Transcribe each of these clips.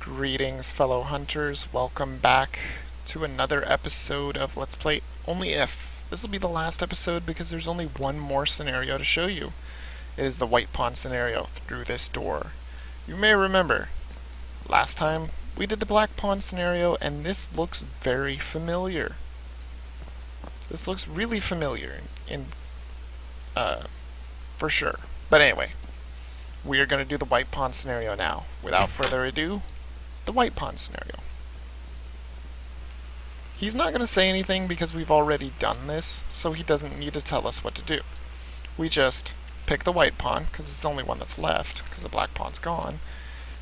Greetings, fellow hunters. Welcome back to another episode of Let's Play Only If. This will be the last episode because there's only one more scenario to show you. It is the White Pawn scenario through this door. You may remember, last time we did the Black Pawn scenario and this looks very familiar. This looks really familiar for sure. But anyway, we are going to do the White Pawn scenario now. Without further ado, the White Pawn scenario. He's not going to say anything because we've already done this, so he doesn't need to tell us what to do. We just pick the White Pawn, because it's the only one that's left, because the Black Pawn's gone.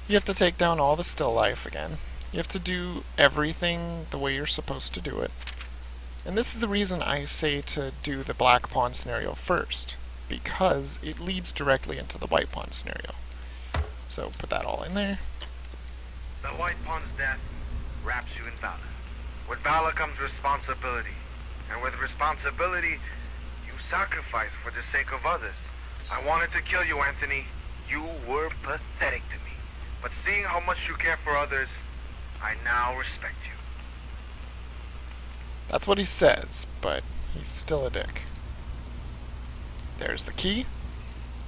You have to take down all the still life again. You have to do everything the way you're supposed to do it. And this is the reason I say to do the Black Pawn scenario first, because it leads directly into the White Pawn scenario. So put that all in there. The White Pawn's death wraps you in valor. With valor comes responsibility. And with responsibility, you sacrifice for the sake of others. I wanted to kill you, Anthony. You were pathetic to me. But seeing how much you care for others, I now respect you. That's what he says, but he's still a dick. There's the key.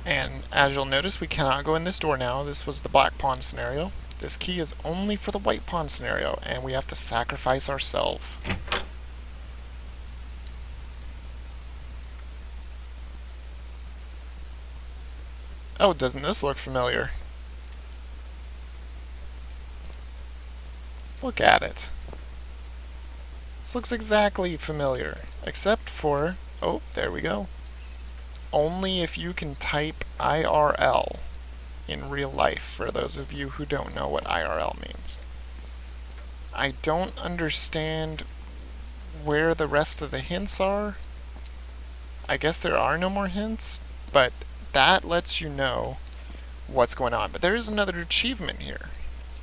And as you'll notice, we cannot go in this door now. This was the Black Pawn scenario. This key is only for the White Pawn scenario, and we have to sacrifice ourselves. Oh, doesn't this look familiar? Look at it. This looks exactly familiar, except for, oh, there we go. Only if you can type IRL in real life, for those of you who don't know what IRL means. I don't understand where the rest of the hints are. I guess there are no more hints, but that lets you know what's going on. But there is another achievement here,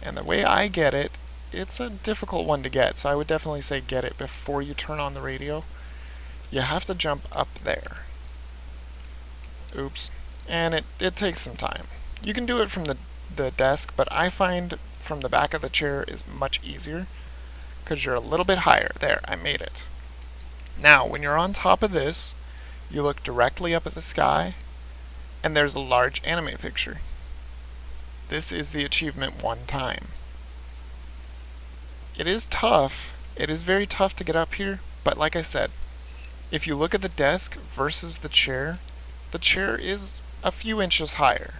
and the way I get it, it's a difficult one to get, so I would definitely say get it before you turn on the radio. You have to jump up there. Oops. And it takes some time. You can do it from the desk, but I find from the back of the chair is much easier because you're a little bit higher. There, I made it. Now, when you're on top of this, you look directly up at the sky, and there's a large anime picture. This is the achievement one time. It is tough. It is very tough to get up here, but like I said, if you look at the desk versus the chair is a few inches higher.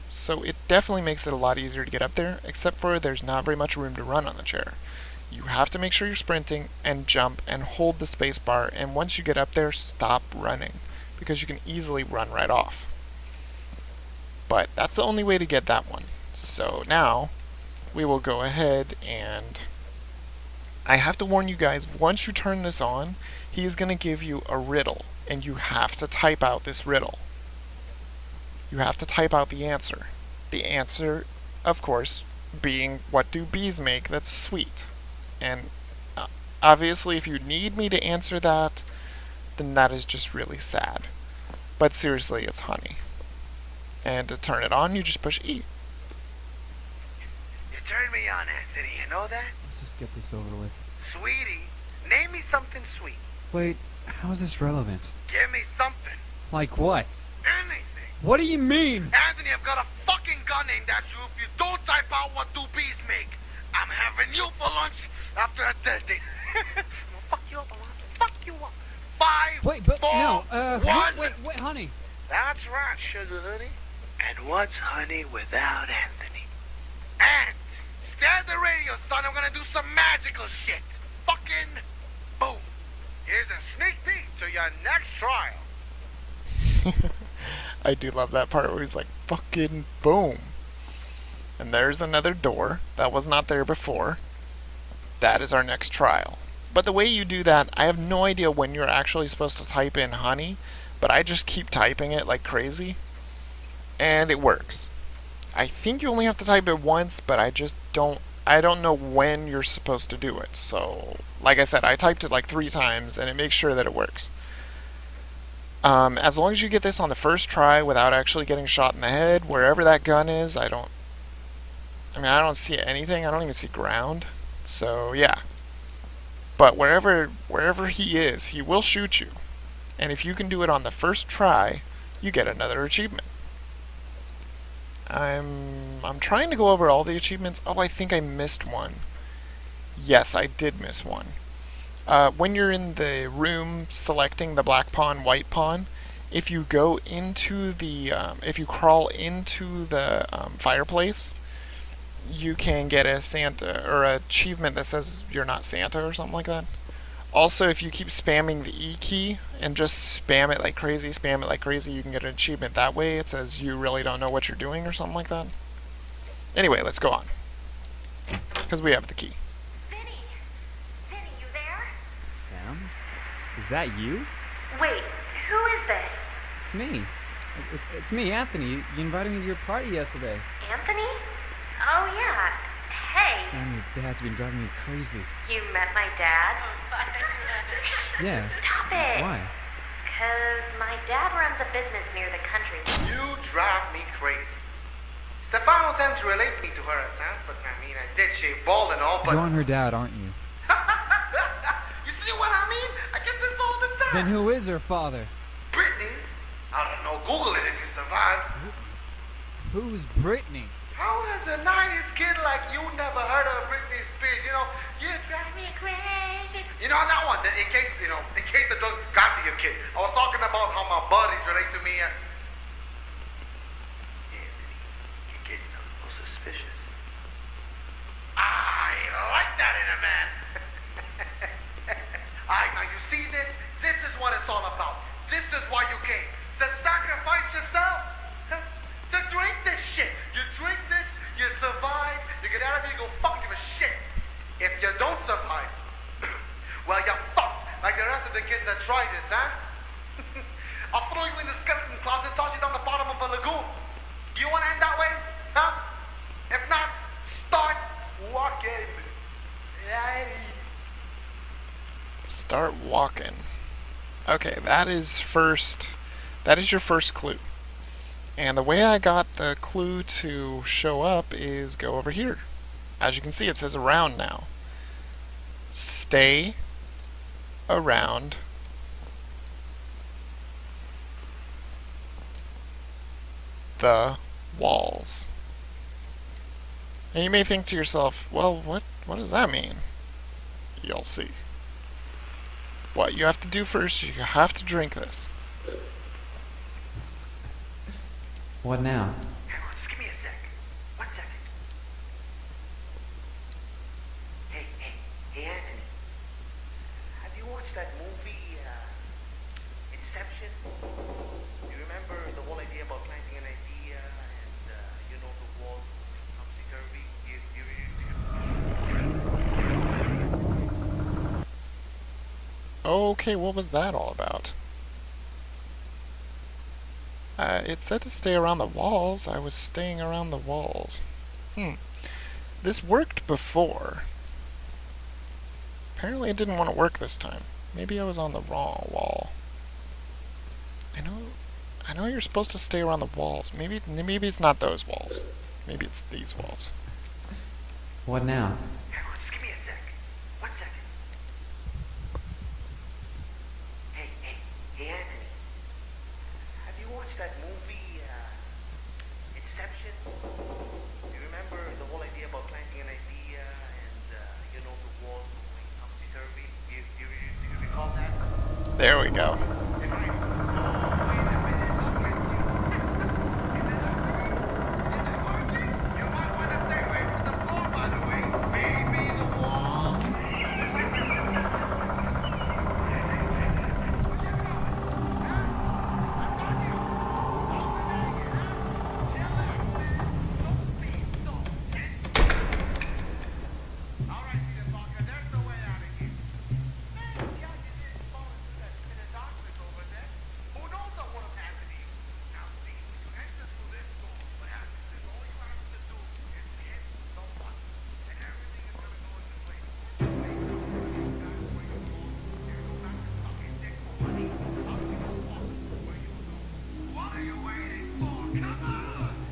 So it definitely makes it a lot easier to get up there, except for there's not very much room to run on the chair. You have to make sure you're sprinting and jump and hold the space bar, and once you get up there, stop running, because you can easily run right off. But that's the only way to get that one. So now, we will go ahead and I have to warn you guys, once you turn this on, he is going to give you a riddle, and you have to type out this riddle. You have to type out the answer. The answer, of course, being, what do bees make that's sweet? And obviously, if you need me to answer that, then that is just really sad. But seriously, it's honey. And to turn it on, you just push E. You turned me on, Anthony. You know that? Let's just get this over with. Sweetie, name me something sweet. Wait, how is this relevant? Give me something. Like what? Anything. What do you mean? Anthony, I've got a fucking gun aimed at you if you don't type out what do bees make. I'm having you for lunch after a Thursday. I'll fuck you up, fuck you up. 5, Wait, but 4, no, 1. wait, honey. That's right, sugar honey. And what's honey without Anthony? And stare at the radio, son. I'm gonna do some magical shit. Fucking boom. Here's a sneak peek to your next trial. I do love that part where he's like, fucking boom. And there's another door that was not there before. That is our next trial. But the way you do that, I have no idea when you're actually supposed to type in honey, but I just keep typing it like crazy, and it works. I think you only have to type it once, but I don't know when you're supposed to do it. So, like I said, I typed it like 3 times, and it makes sure that it works. As long as you get this on the first try without actually getting shot in the head, wherever that gun is, I don't I mean, I don't see anything. I don't even see ground. So, yeah. But wherever he is, he will shoot you. And if you can do it on the first try, you get another achievement. I'm trying to go over all the achievements. Oh, I think I missed one. Yes, I did miss one. When you're in the room selecting the black pawn, white pawn, if you go into the, if you crawl into the fireplace, you can get a Santa or an achievement that says you're not Santa or something like that. Also, if you keep spamming the E key and just spam it like crazy, you can get an achievement that way. It says you really don't know what you're doing or something like that. Anyway, let's go on. Because we have the key. Vinny! Vinny, you there? Sam? Is that you? Wait, who is this? It's me. It's me, Anthony. You invited me to your party yesterday. Anthony? Oh, yeah. Hey. Sam, your dad's been driving me crazy. You met my dad? Yeah. Stop it. Why? Because my dad runs a business near the country. You drive me crazy. Stefano tends to relate me to her at times, but I mean, I did shave bald and all, but... You're on her dad, aren't you? You see what I mean? I get this all the time. Then who is her father? Britney's? I don't know. Google it if you survive. Who's Brittany? How does a 90s kid like you never heard of Britney Spears? You know, you drive me crazy. You know that one? In case, in case the dog got to your kid. I was talking about how my buddies relate to me. You're getting a little suspicious. I like that in a man. Alright, now you see this? This is what it's all about. This is why you came. To sacrifice yourself. To drink this shit. You drink this, you survive, you get out of here, you go fuck give a shit. If you don't survive, well, you're fucked. Like the rest of the kids that try this, huh? I'll throw you in the skeleton closet and toss you down the bottom of a lagoon. You want to end that way? Huh? If not, start walking. Start walking. Okay, that is your first clue. And the way I got the clue to show up is go over here. As you can see, it says around now. Stay around the walls. And you may think to yourself, well, what does that mean? You'll see. What you have to do first, you have to drink this. What now? Hang on, just give me a sec. 1 second. Hey, Anthony. Have you watched that movie, Inception? You remember the whole idea about planting an idea and, the walls going topsy-turvy? Okay, what was that all about? It said to stay around the walls. I was staying around the walls. This worked before. Apparently it didn't want to work this time. Maybe I was on the wrong wall. I know you're supposed to stay around the walls. Maybe it's not those walls. Maybe it's these walls. What now? Hang on, just give me a sec. 1 second. Hey, Anthony. Have you watched that movie, Inception? You remember the whole idea about planting an idea and, the walls going topsy-turvy? You recall that? There we go. If I... Oh, wait a minute, look at you. Is it working? You might want to stay away from the floor, by the way. Maybe the wall.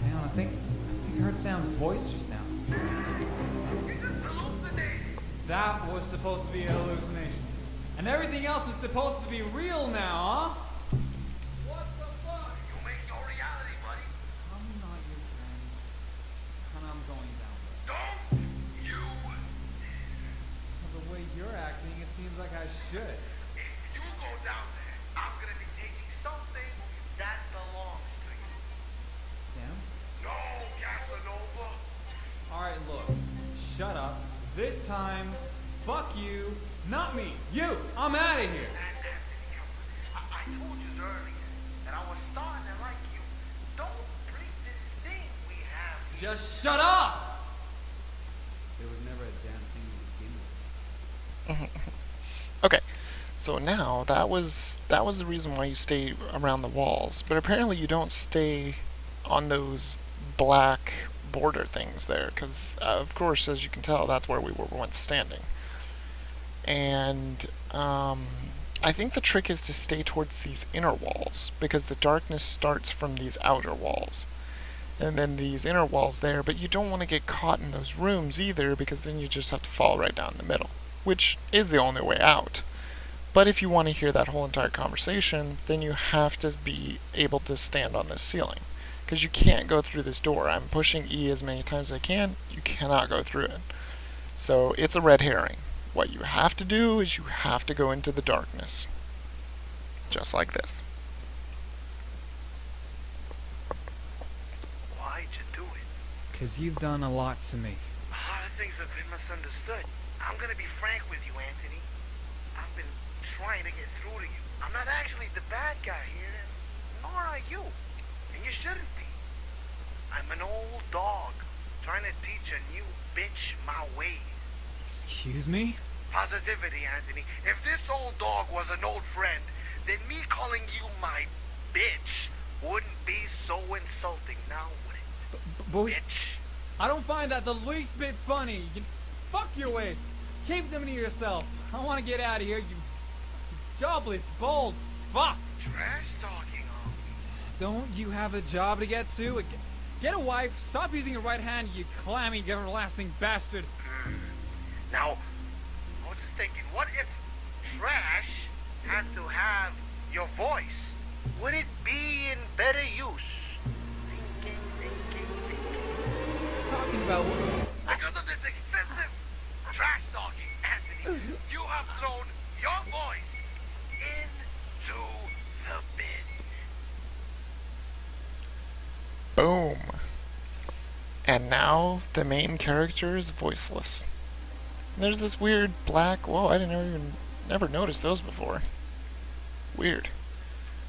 Hang on, I think I heard Sam's voice just now. That was supposed to be a hallucination. And everything else is supposed to be real now, huh? What the fuck? You make your reality, buddy. I'm not your friend. And I'm going down there. Don't you The way you're acting, it seems like I should. If you go down there, I'm gonna be taking something that belongs to you. Sam? No, Casanova. Alright, look. Shut up. This time, fuck you. Not me. You. I'm out of here. I told you earlier that I was starting to like you. Don't break this thing we have. Just shut up! There was never a damn thing to begin with. Okay, so now that was the reason why you stay around the walls, but apparently you don't stay on those black border things there, because of course, as you can tell, that's where we were once standing. And I think the trick is to stay towards these inner walls, because the darkness starts from these outer walls. And then these inner walls there, but you don't want to get caught in those rooms either, because then you just have to fall right down the middle, which is the only way out. But if you want to hear that whole entire conversation, then you have to be able to stand on this ceiling, because you can't go through this door. I'm pushing E as many times as I can, you cannot go through it. So it's a red herring. What you have to do is you have to go into the darkness. Just like this. Why'd you do it? Because you've done a lot to me. A lot of things have been misunderstood. I'm gonna be frank with you, Anthony. I've been trying to get through to you. I'm not actually the bad guy here, nor are you. And you shouldn't be. I'm an old dog, trying to teach a new bitch my ways. Excuse me? Positivity, Anthony. If this old dog was an old friend, then me calling you my bitch wouldn't be so insulting, now would it? But Bitch. I don't find that the least bit funny. Fuck your ways. Keep them to yourself. I want to get out of here, you jobless, bald fuck. Trash talking on me. Don't you have a job to get to? Get a wife. Stop using your right hand, you clammy, everlasting bastard. Now, I was just thinking, what if trash had to have your voice? Would it be in better use? Talking about Because of this excessive trash talking, Anthony, you have thrown your voice into the bin. Boom. And now the main character is voiceless. There's this weird black... Whoa, I never noticed those before. Weird.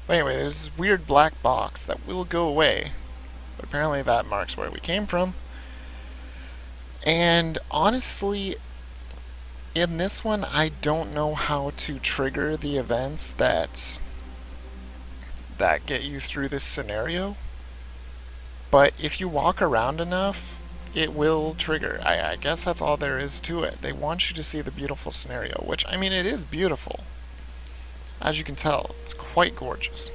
But anyway, there's this weird black box that will go away. But apparently that marks where we came from. And honestly, in this one, I don't know how to trigger the events that get you through this scenario. But if you walk around enough, it will trigger. I guess that's all there is to it. They want you to see the beautiful scenario, which, I mean, it is beautiful. As you can tell, it's quite gorgeous.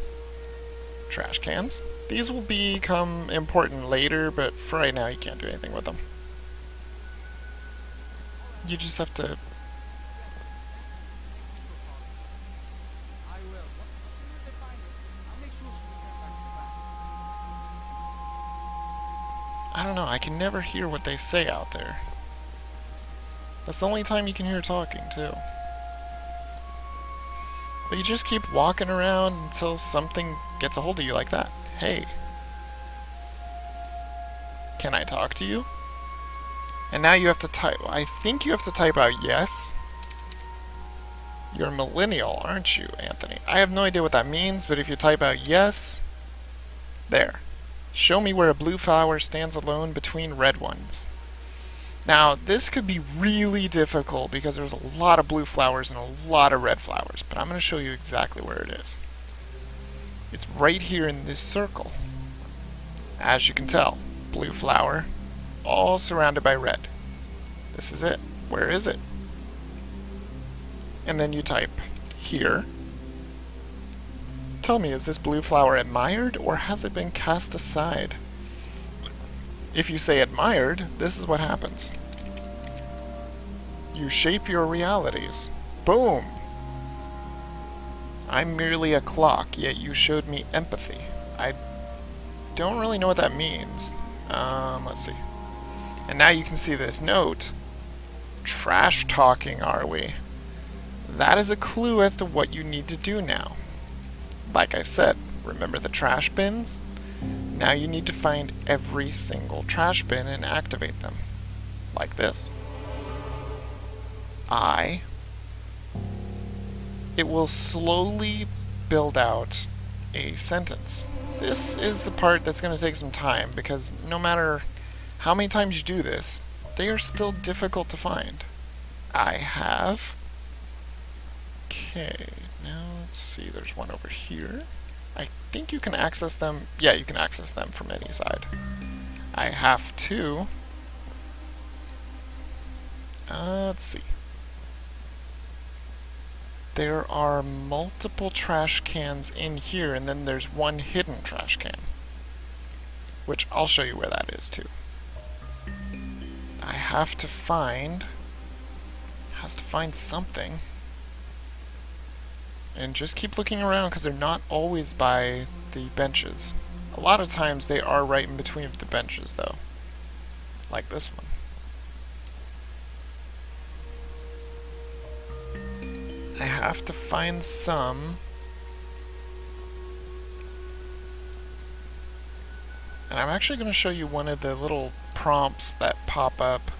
Trash cans. These will become important later, but for right now, you can't do anything with them. You just have to... I will. As soon as I find her, I'll make sure she returns back to class. I don't know, I can never hear what they say out there. That's the only time you can hear talking, too. But you just keep walking around until something gets a hold of you like that. Hey. Can I talk to you? And now you have to type... I think you have to type out yes. You're a millennial, aren't you, Anthony? I have no idea what that means, but if you type out yes... There. Show me where a blue flower stands alone between red ones. Now, this could be really difficult because there's a lot of blue flowers and a lot of red flowers, but I'm going to show you exactly where it is. It's right here in this circle. As you can tell, blue flower, all surrounded by red. This is it. Where is it? And then you type here. Tell me, is this blue flower admired or has it been cast aside? If you say admired, this is what happens. You shape your realities. Boom! I'm merely a clock, yet you showed me empathy. I don't really know what that means. Let's see. And now you can see this note. Trash talking, are we? That is a clue as to what you need to do now. Like I said, remember the trash bins? Now you need to find every single trash bin and activate them. Like this. It will slowly build out a sentence. This is the part that's going to take some time, because no matter how many times you do this, they are still difficult to find. I have. Okay, now let's see, there's one over here. I think you can access them. Yeah, you can access them from any side. I have to. Let's see. There are multiple trash cans in here, and then there's one hidden trash can, which I'll show you where that is too. I have to find, has to find something, and just keep looking around because they're not always by the benches. A lot of times they are right in between the benches though, like this one. I have to find some. And I'm actually going to show you one of the little prompts that pop up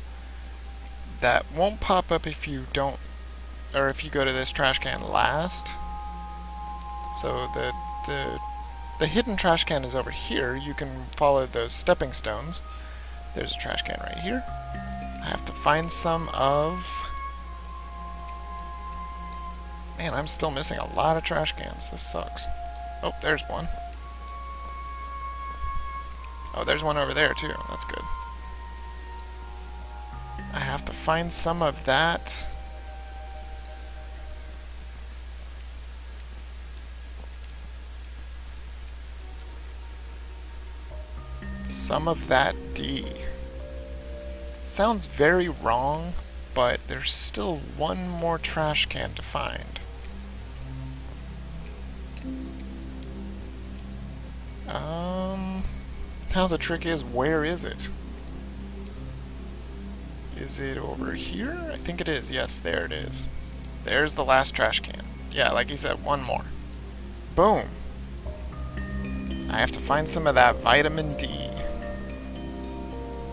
that won't pop up if you don't, or if you go to this trash can last. So the hidden trash can is over here. You can follow those stepping stones. There's a trash can right here. I have to find some of... Man, I'm still missing a lot of trash cans. This sucks. Oh, there's one. Oh, there's one over there too. That's good. I have to find some of that. Some of that D. Sounds very wrong, but there's still one more trash can to find. Now the trick is, where is it? Is it over here? I think it is. Yes, there it is. There's the last trash can. Yeah, like you said, one more. Boom! I have to find some of that vitamin D.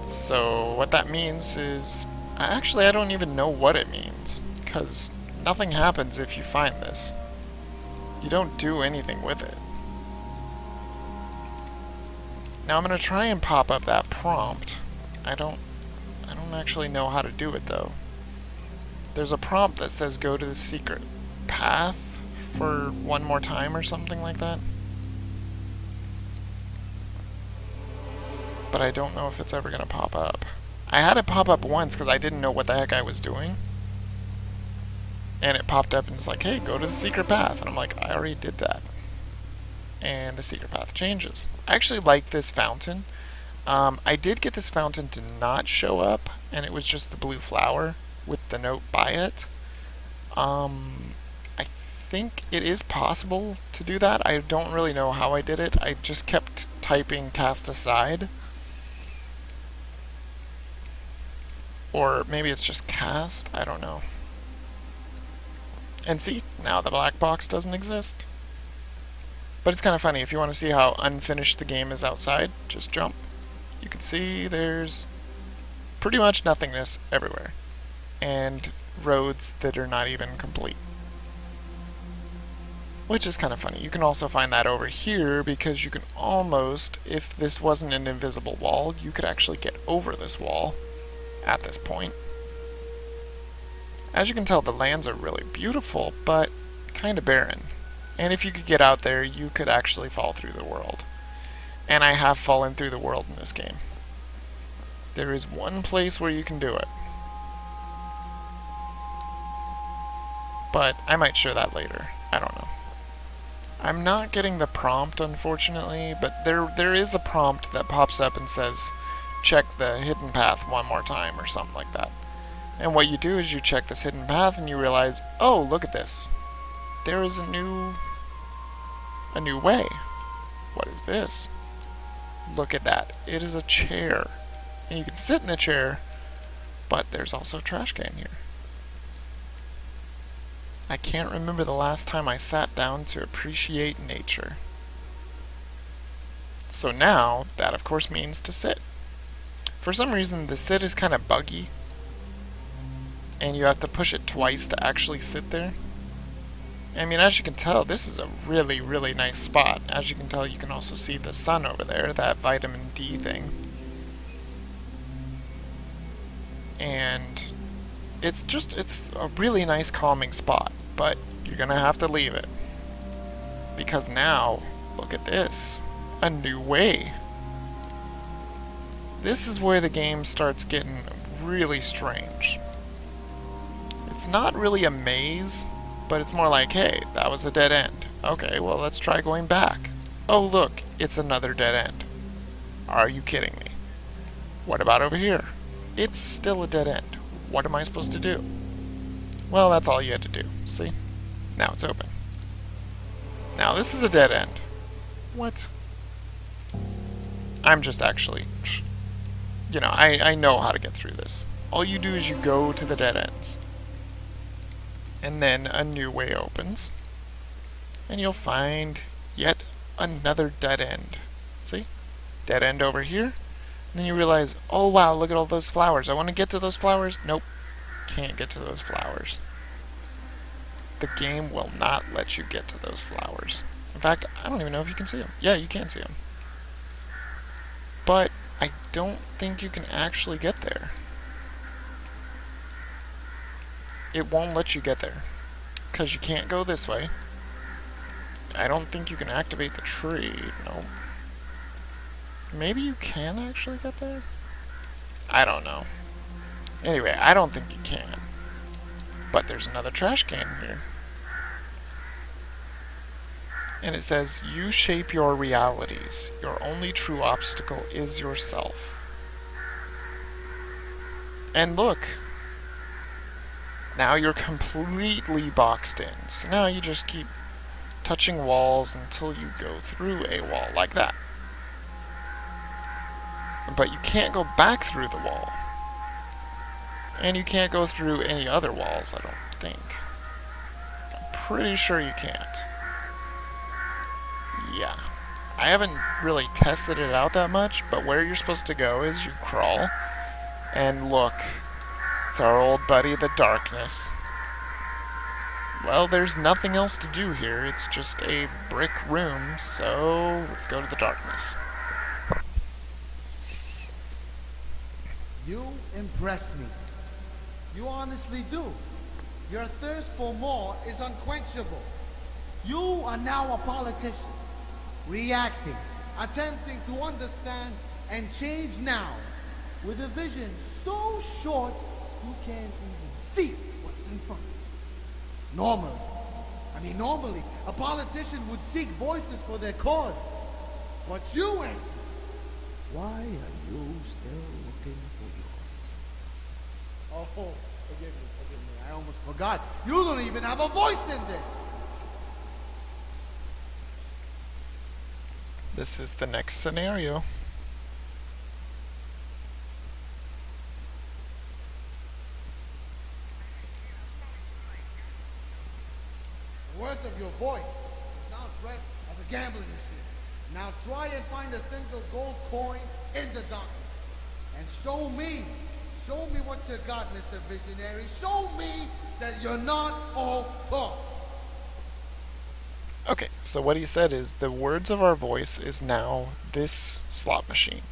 So what that means is... Actually, I don't even know what it means, because nothing happens if you find this. You don't do anything with it. Now I'm going to try and pop up that prompt. I don't actually know how to do it though. There's a prompt that says go to the secret path for one more time or something like that. But I don't know if it's ever going to pop up. I had it pop up once because I didn't know what the heck I was doing. And it popped up and it's like, hey, go to the secret path. And I'm like, I already did that. And the secret path changes. I actually like this fountain. I did get this fountain to not show up, and it was just the blue flower with the note by it. I think it is possible to do that. I don't really know how I did it. I just kept typing cast aside. Or maybe it's just cast, I don't know. And see, now the black box doesn't exist. But it's kind of funny, if you want to see how unfinished the game is outside, just jump. You can see there's pretty much nothingness everywhere. And roads that are not even complete. Which is kind of funny. You can also find that over here, because you can almost, if this wasn't an invisible wall, you could actually get over this wall at this point. As you can tell, the lands are really beautiful, but kind of barren. And if you could get out there, you could actually fall through the world. And I have fallen through the world in this game. There is one place where you can do it. But I might show that later. I don't know. I'm not getting the prompt, unfortunately, but there is a prompt that pops up and says, check the hidden path one more time, or something like that. And what you do is you check this hidden path and you realize, oh, look at this. There is a new way. What is this? Look at that. It is a chair. And you can sit in the chair, but there's also a trash can here. I can't remember the last time I sat down to appreciate nature. So now, that of course means to sit. For some reason, the sit is kind of buggy, and you have to push it twice to actually sit there. I mean, as you can tell, this is a really, really nice spot. As you can tell, you can also see the sun over there, that vitamin D thing. And it's a really nice calming spot, but you're gonna have to leave it. Because now, look at this. A new way. This is where the game starts getting really strange. It's not really a maze, but it's more like, hey, that was a dead end. Okay, well, let's try going back. Oh, look, it's another dead end. Are you kidding me? What about over here? It's still a dead end. What am I supposed to do? Well, that's all you had to do. See? Now it's open. Now this is a dead end. What? I'm just actually... You know, I know how to get through this. All you do is you go to the dead ends. And then a new way opens. And you'll find yet another dead end. See? Dead end over here. And then you realize, oh wow, look at all those flowers. I want to get to those flowers. Nope. Can't get to those flowers. The game will not let you get to those flowers. In fact, I don't even know if you can see them. Yeah, you can see them. But I don't think you can actually get there. It won't let you get there. Because you can't go this way. I don't think you can activate the tree. No. Maybe you can actually get there? I don't know. Anyway, I don't think you can. But there's another trash can here. And it says, you shape your realities. Your only true obstacle is yourself. And look. Now you're completely boxed in. So now you just keep touching walls until you go through a wall like that. But you can't go back through the wall. And you can't go through any other walls, I don't think. I'm pretty sure you can't. Yeah. I haven't really tested it out that much, but where you're supposed to go is you crawl. And look. It's our old buddy, the darkness. Well, there's nothing else to do here. It's just a brick room, so let's go to the darkness. You impress me. You honestly do. Your thirst for more is unquenchable. You are now a politician, reacting, attempting to understand and change now, with a vision so short you can't even see what's in front of you. Normally, a politician would seek voices for their cause. But you ain't. Why are you still looking for yours? Oh, forgive me, I almost forgot. You don't even have a voice in this. This is the next scenario. The worth of your voice is now dressed as a gambling machine. Now try and find a single gold coin in the darkness. And show me what you got, Mr. Visionary. Show me that you're not all talk. Okay, so what he said is, the words of our voice is now this slot machine.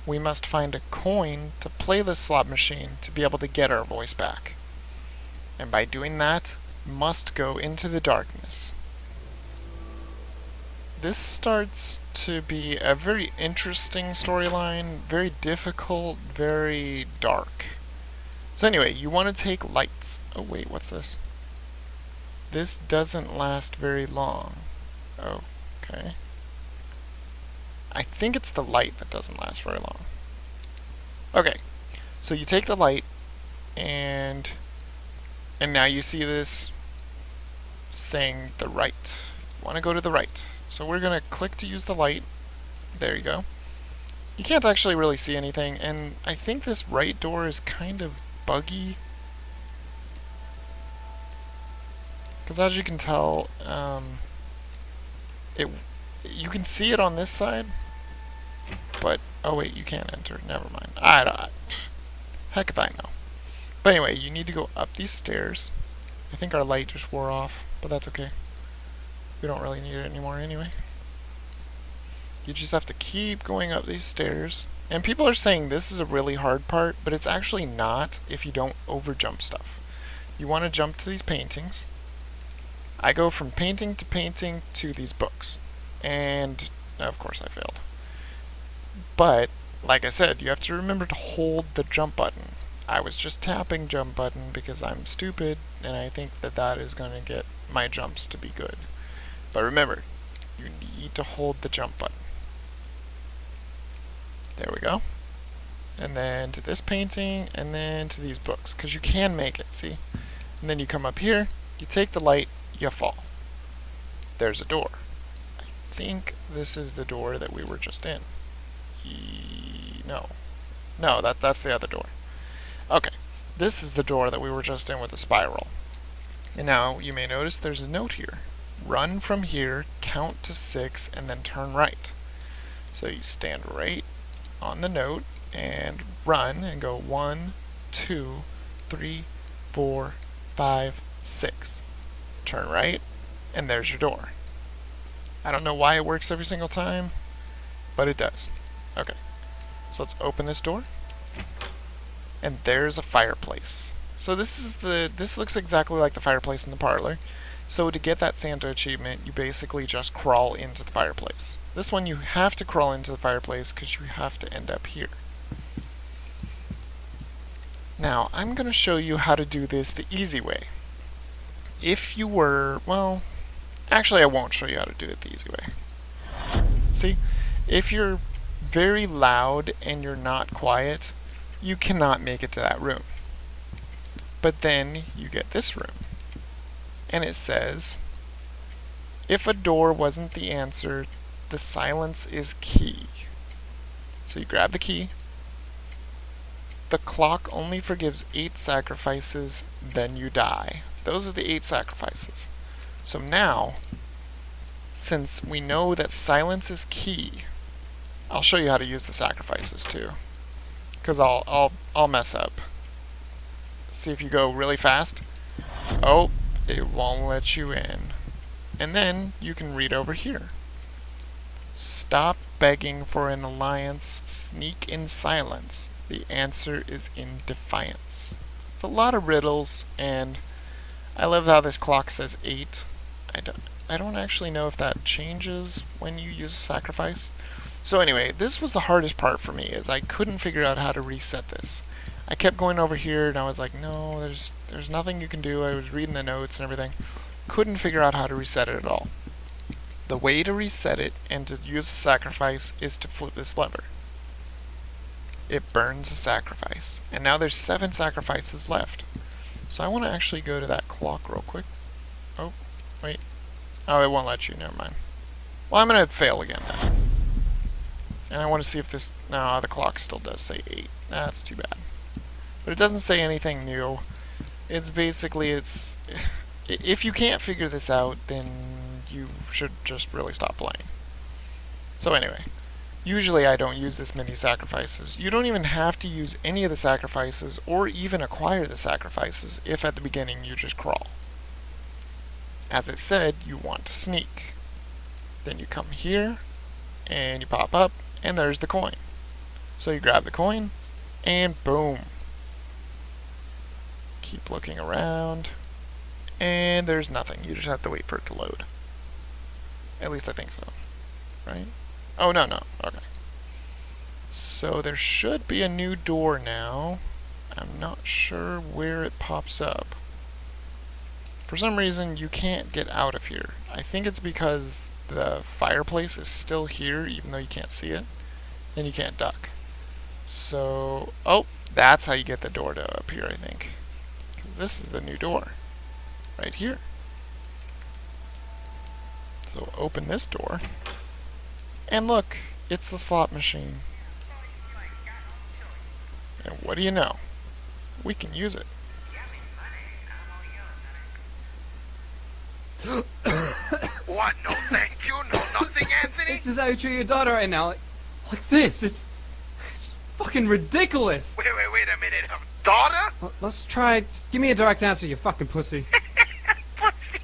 We must find a coin to play this slot machine to be able to get our voice back. And by doing that, must go into the darkness. This starts to be a very interesting storyline, very difficult, very dark. So anyway, you want to take lights. Oh wait, what's this? This doesn't last very long. Okay. I think it's the light that doesn't last very long. Okay, so you take the light, and now you see this saying the right. You want to go to the right. So we're going to click to use the light. There you go. You can't actually really see anything, and I think this right door is kind of buggy. Because as you can tell, you can see it on this side, but, oh wait, you can't enter. Never mind. Heck if I know. But anyway, you need to go up these stairs. I think our light just wore off, but that's okay. We don't really need it anymore anyway. You just have to keep going up these stairs. And people are saying this is a really hard part, but it's actually not if you don't overjump stuff. You want to jump to these paintings. I go from painting to these books. And, of course, I failed. But, like I said, you have to remember to hold the jump button. I was just tapping jump button because I'm stupid, and I think that is going to get my jumps to be good. But remember, you need to hold the jump button. There we go. And then to this painting, and then to these books, because you can make it, see? And then you come up here, you take the light, you fall. There's a door. I think this is the door that we were just in. No. No, that's the other door. Okay, this is the door that we were just in with the spiral. And now, you may notice there's a note here. Run from here, count to 6, and then turn right. So you stand right on the note and run and go 1, 2, 3, 4, 5, 6. Turn right, and there's your door. I don't know why it works every single time, but it does. Okay, so let's open this door. And there's a fireplace. So this looks exactly like the fireplace in the parlor. So to get that Santa achievement, you basically just crawl into the fireplace. This one you have to crawl into the fireplace because you have to end up here. Now, I'm going to show you how to do this the easy way. If you were, well, actually I won't show you how to do it the easy way. See, if you're very loud and you're not quiet, you cannot make it to that room. But then you get this room. And it says, if a door wasn't the answer, the silence is key. So you grab the key. The clock only forgives 8 sacrifices, then you die. Those are the 8 sacrifices. So now, since we know that silence is key, I'll show you how to use the sacrifices too. Because I'll mess up. See if you go really fast. Oh, it won't let you in. And then you can read over here. Stop begging for an alliance. Sneak in silence. The answer is in defiance. It's a lot of riddles, and I love how this clock says 8. I don't actually know if that changes when you use a sacrifice. So anyway, this was the hardest part for me, is I couldn't figure out how to reset this. I kept going over here, and I was like, no, there's nothing you can do. I was reading the notes and everything. Couldn't figure out how to reset it at all. The way to reset it and to use a sacrifice is to flip this lever. It burns a sacrifice. And now there's 7 sacrifices left. So I want to actually go to that clock real quick. Oh, wait. Oh, it won't let you. Never mind. Well, I'm going to fail again then. And I want to see if this... No, the clock still does say 8. That's too bad. But it doesn't say anything new. It's basically, if you can't figure this out, then you should just really stop playing. So anyway, usually I don't use this many sacrifices. You don't even have to use any of the sacrifices or even acquire the sacrifices if at the beginning you just crawl. As it said, you want to sneak. Then you come here, and you pop up, and there's the coin. So you grab the coin, and boom. Keep looking around, and there's nothing. You just have to wait for it to load. At least I think so, right? Oh, no, okay. So there should be a new door now. I'm not sure where it pops up. For some reason, you can't get out of here. I think it's because the fireplace is still here, even though you can't see it, and you can't duck. So, oh, That's how you get the door to appear, I think. Because this is the new door. Right here. So open this door. And look, it's the slot machine. And what do you know? We can use it. What? No thank you? No nothing, Anthony? This is how you treat your daughter right now. Like this. It's fucking ridiculous. Wait a minute. Daughter? Let's try. Give me a direct answer, you fucking pussy. Pussy.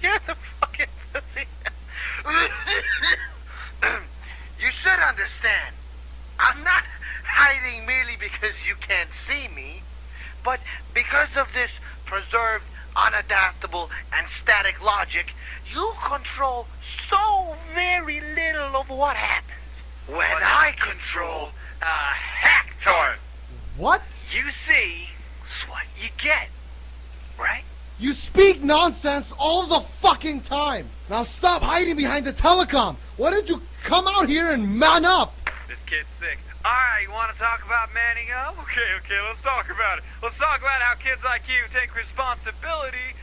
You're the fucking pussy. You should understand. I'm not hiding merely because you can't see me, but because of this preserved, unadaptable, and static logic, you control so very little of what happens. When I control a hector, What? you see, it's what you get, right? You speak nonsense all the fucking time. Now stop hiding behind the telecom. Why don't you come out here and man up? This kid's sick. Alright, you want to talk about manning up? Okay, let's talk about it. Let's talk about how kids like you take responsibility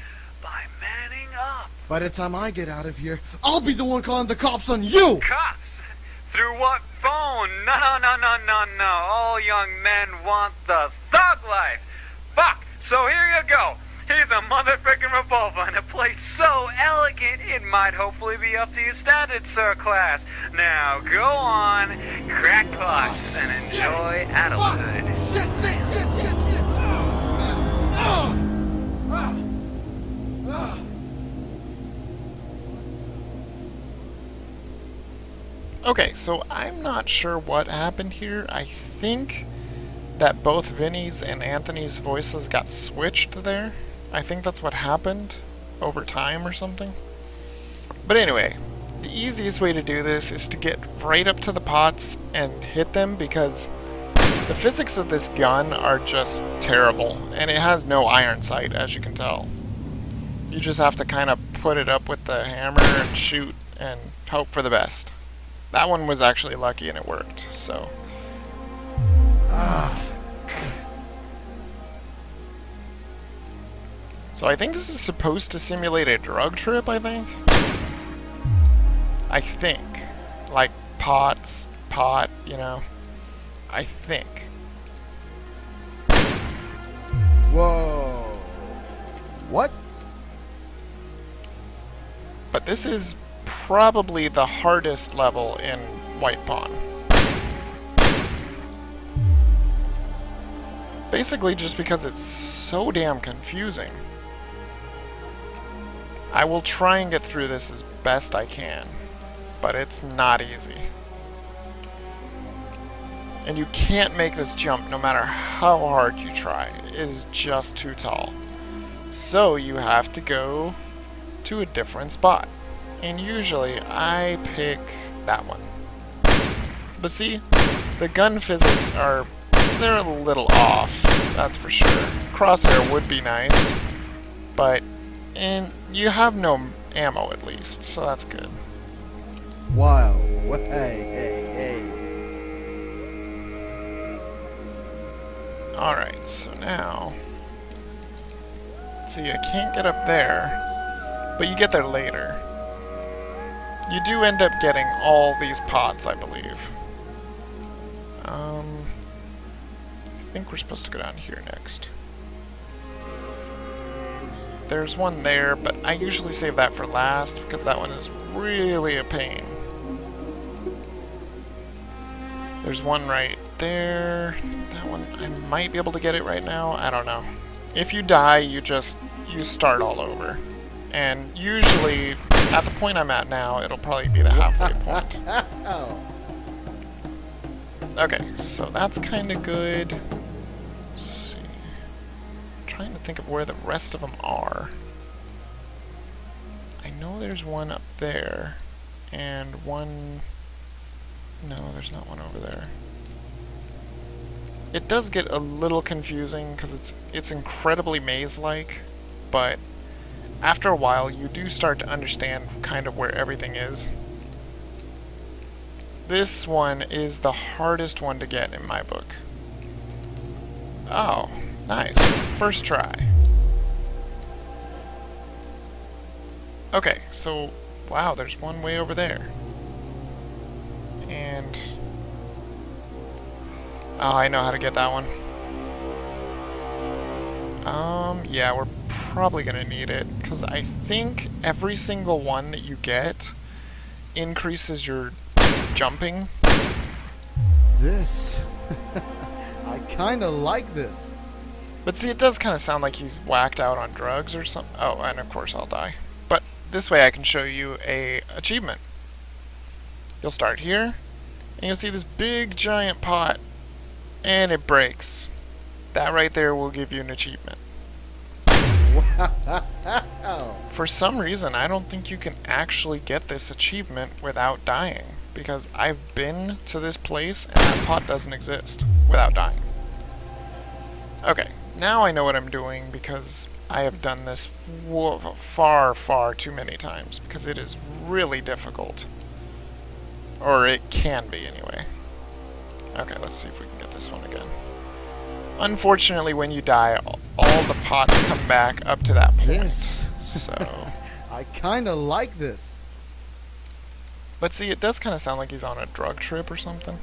by manning up. By the time I get out of here, I'll be the one calling the cops on you. Cops? Through what phone? No. All young men want the thug life. Fuck! So here you go. Here's a motherfucking revolver and a plate so elegant it might hopefully be up to your standards, sir class. Now go on, crack pots and enjoy adulthood. Shit. Okay, so I'm not sure what happened here. I think that both Vinny's and Anthony's voices got switched there. I think that's what happened over time or something. But anyway, the easiest way to do this is to get right up to the pots and hit them, because the physics of this gun are just terrible, and it has no iron sight, as you can tell. You just have to kind of put it up with the hammer and shoot and hope for the best. That one was actually lucky and it worked, so. So I think this is supposed to simulate a drug trip, I think. Like pot, you know. I think. Whoa. What? But this is probably the hardest level in White Pawn. Basically just because it's so damn confusing. I will try and get through this as best I can, but it's not easy. And you can't make this jump no matter how hard you try. It is just too tall. So you have to go to a different spot. And usually I pick that one. But see, the gun physics they're a little off, that's for sure. Crosshair would be nice, but you have no ammo at least, so that's good. Wow. What? Hey. Alright, so now, see, I can't get up there, but you get there later. You do end up getting all these pots, I believe. I think we're supposed to go down here next. There's one there, but I usually save that for last because that one is really a pain. There's one right there. That one, I might be able to get it right now. I don't know. If you die, you start all over. And usually, at the point I'm at now, it'll probably be the halfway point. Okay, so that's kind of good. Let's see. I'm trying to think of where the rest of them are. I know there's one up there, and one... No, there's not one over there. It does get a little confusing because it's incredibly maze-like, but after a while you do start to understand kind of where everything is. This one is the hardest one to get in my book. Oh, nice. First try. Okay, so, wow, there's one way over there. And... oh, I know how to get that one. Yeah, we're probably gonna need it, because I think every single one that you get increases your jumping. This. I kinda like this. But see, it does kind of sound like he's whacked out on drugs or something. Oh, and of course I'll die. But this way I can show you a achievement. You'll start here, and you'll see this big giant pot, and it breaks. That right there will give you an achievement. Wow. For some reason, I don't think you can actually get this achievement without dying, because I've been to this place and that pot doesn't exist without dying. Okay, now I know what I'm doing because I have done this far, far too many times, because it is really difficult. Or it can be, anyway. Okay, let's see if we can get this one again. Unfortunately, when you die, all the pots come back up to that point. This. So... I kinda like this. but see, it does kind of sound like he's on a drug trip or something.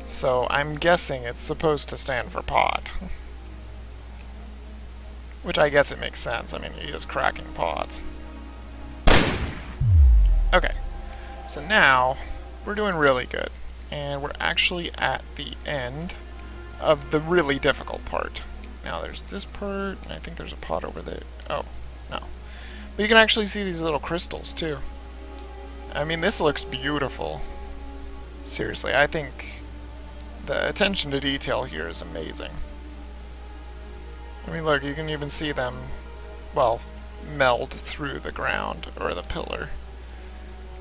So I'm guessing it's supposed to stand for pot. Which I guess it makes sense. I mean, he is cracking pots. Okay. So now, we're doing really good. And we're actually at the end of the really difficult part. Now there's this part, and I think there's a pot over there. Oh, no. But you can actually see these little crystals, too. I mean, this looks beautiful. Seriously, I think the attention to detail here is amazing. I mean, look, you can even see them, well, meld through the ground, or the pillar.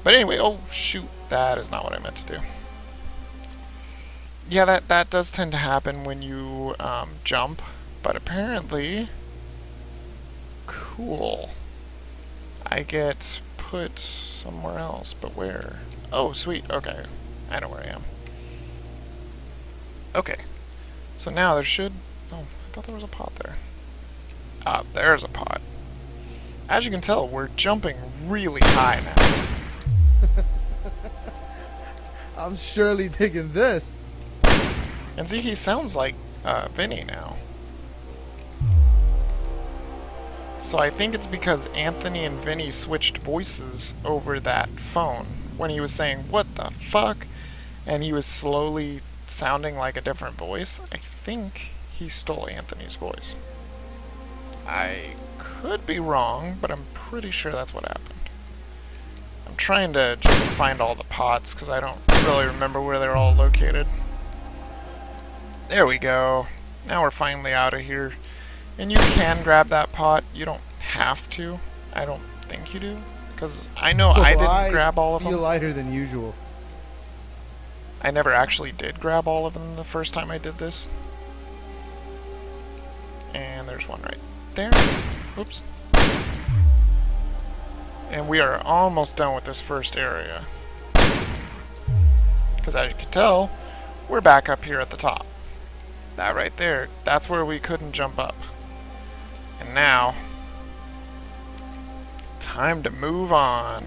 But anyway, oh shoot, that is not what I meant to do. Yeah, that does tend to happen when you jump, but apparently, cool. I get put somewhere else, but where? Oh, sweet, okay. I know where I am. Okay, so now there should... oh, I thought there was a pot there. Ah, there's a pot. As you can tell, we're jumping really high now. I'm surely digging this. And see, he sounds like Vinny now. So I think it's because Anthony and Vinny switched voices over that phone when he was saying, "What the fuck?" and he was slowly sounding like a different voice. I think he stole Anthony's voice. I could be wrong, but I'm pretty sure that's what happened. I'm trying to just find all the pots because I don't really remember where they're all located. There we go. Now we're finally out of here. And you can grab that pot. You don't have to. I don't think you do. Because I know I didn't grab all of them. I feel lighter than usual. I never actually did grab all of them the first time I did this. And there's one right there. Oops. And we are almost done with this first area. Because as you can tell, we're back up here at the top. That right there, that's where we couldn't jump up. And now, time to move on.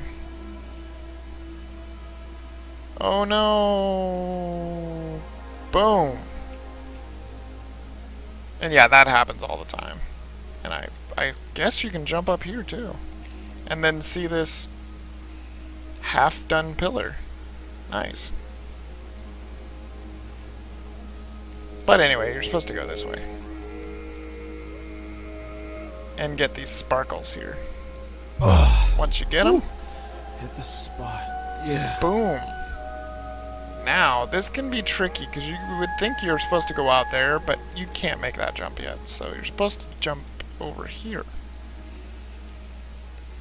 Oh no! Boom! And yeah, that happens all the time. And I guess you can jump up here too. And then see this half-done pillar. Nice. But anyway, you're supposed to go this way. And get these sparkles here. Once you get them, Hit the spot. Yeah. boom. Now, this can be tricky, because you would think you're supposed to go out there, but you can't make that jump yet. So you're supposed to jump over here.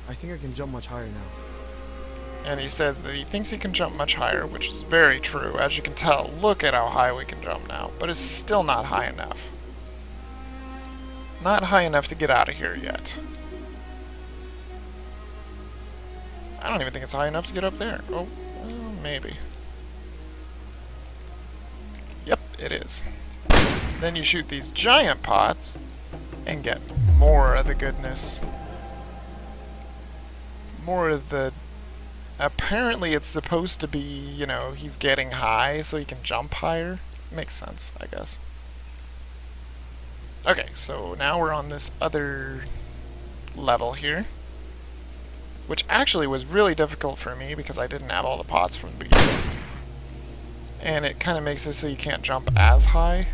I think I can jump much higher now. And he says that he thinks he can jump much higher, which is very true. As you can tell, look at how high we can jump now. But it's still not high enough. Not high enough to get out of here yet. I don't even think it's high enough to get up there. Oh, well, maybe. Yep, it is. Then you shoot these giant pots and get more of the goodness. More of the... Apparently it's supposed to be, you know, he's getting high so he can jump higher. Makes sense, I guess. Okay, so now we're on this other level here, which actually was really difficult for me because I didn't have all the pots from the beginning. And it kind of makes it so you can't jump as high.